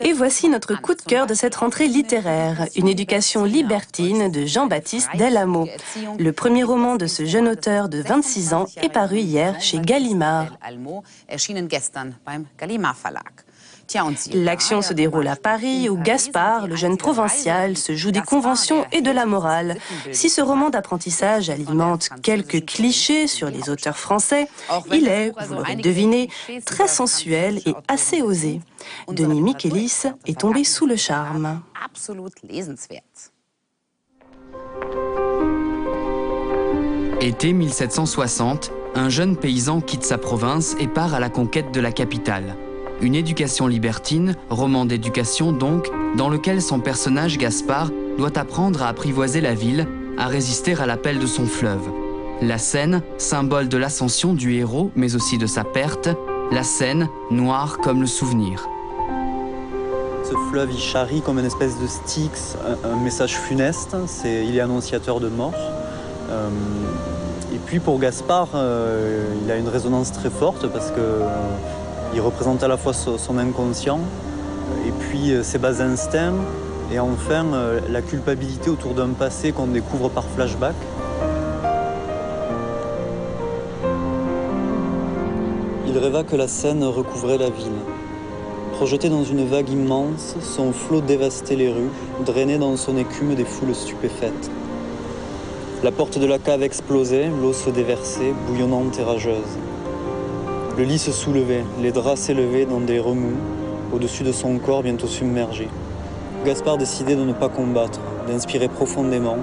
Et voici notre coup de cœur de cette rentrée littéraire, Une éducation libertine de Jean-Baptiste Del-Amo. Le premier roman de ce jeune auteur de 26 ans est paru hier chez Gallimard. L'action se déroule à Paris où Gaspard, le jeune provincial, se joue des conventions et de la morale. Si ce roman d'apprentissage alimente quelques clichés sur les auteurs français, il est, vous l'aurez deviné, très sensuel et assez osé. Denis Michelis est tombé sous le charme. Été 1760, un jeune paysan quitte sa province et part à la conquête de la capitale. Une éducation libertine, roman d'éducation donc, dans lequel son personnage Gaspard doit apprendre à apprivoiser la ville, à résister à l'appel de son fleuve. La Seine, symbole de l'ascension du héros, mais aussi de sa perte, la Seine, noire comme le souvenir. Ce fleuve, il charrie comme une espèce de Styx, un message funeste, il est annonciateur de mort. Et puis pour Gaspard, il a une résonance très forte parce que il représente à la fois son inconscient et puis ses bas instincts et enfin la culpabilité autour d'un passé qu'on découvre par flashback. Il rêva que la Seine recouvrait la ville. Projeté dans une vague immense, son flot dévastait les rues, drainait dans son écume des foules stupéfaites. La porte de la cave explosait, l'eau se déversait, bouillonnante et rageuse. Le lit se soulevait, les draps s'élevaient dans des remous, au-dessus de son corps bientôt submergé. Gaspard décidait de ne pas combattre, d'inspirer profondément,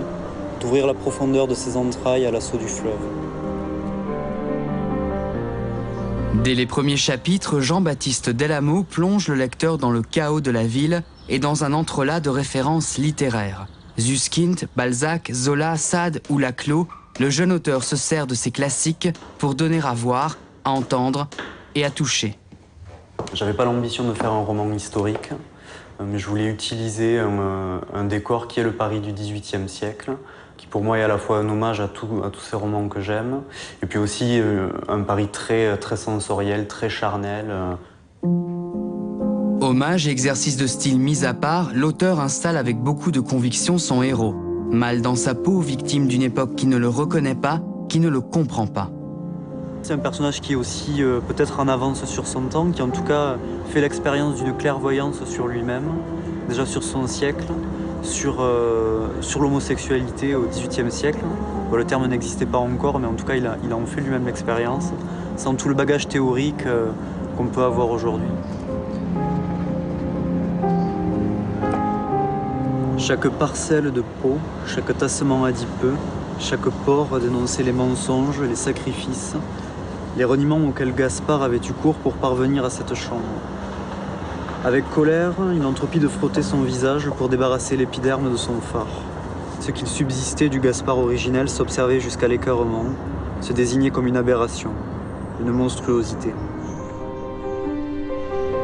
d'ouvrir la profondeur de ses entrailles à l'assaut du fleuve. Dès les premiers chapitres, Jean-Baptiste Del-Amo plonge le lecteur dans le chaos de la ville et dans un entrelac de références littéraires. Susskind, Balzac, Zola, Sade ou Laclos, le jeune auteur se sert de ses classiques pour donner à voir, à entendre et à toucher. J'avais pas l'ambition de faire un roman historique, mais je voulais utiliser un décor qui est le Paris du XVIIIe siècle, qui pour moi est à la fois un hommage à tous ces romans que j'aime, et puis aussi un Paris très sensoriel, très charnel. Hommage et exercice de style mis à part, l'auteur installe avec beaucoup de conviction son héros. Mal dans sa peau, victime d'une époque qui ne le reconnaît pas, qui ne le comprend pas. C'est un personnage qui est aussi peut-être en avance sur son temps, qui en tout cas fait l'expérience d'une clairvoyance sur lui-même, déjà sur son siècle, sur l'homosexualité au XVIIIe siècle. Bon, le terme n'existait pas encore, mais en tout cas il a en fait lui-même l'expérience, sans tout le bagage théorique qu'on peut avoir aujourd'hui. Chaque parcelle de peau, chaque tassement adipeux, chaque pore dénonçait les mensonges, les sacrifices, les reniements auxquels Gaspard avait eu cours pour parvenir à cette chambre. Avec colère, il entreprit de frotter son visage pour débarrasser l'épiderme de son phare. Ce qu'il subsistait du Gaspard originel s'observait jusqu'à l'écœurement, se désignait comme une aberration, une monstruosité.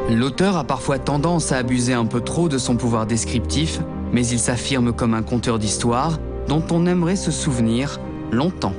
L'auteur a parfois tendance à abuser un peu trop de son pouvoir descriptif, mais il s'affirme comme un conteur d'histoire dont on aimerait se souvenir longtemps.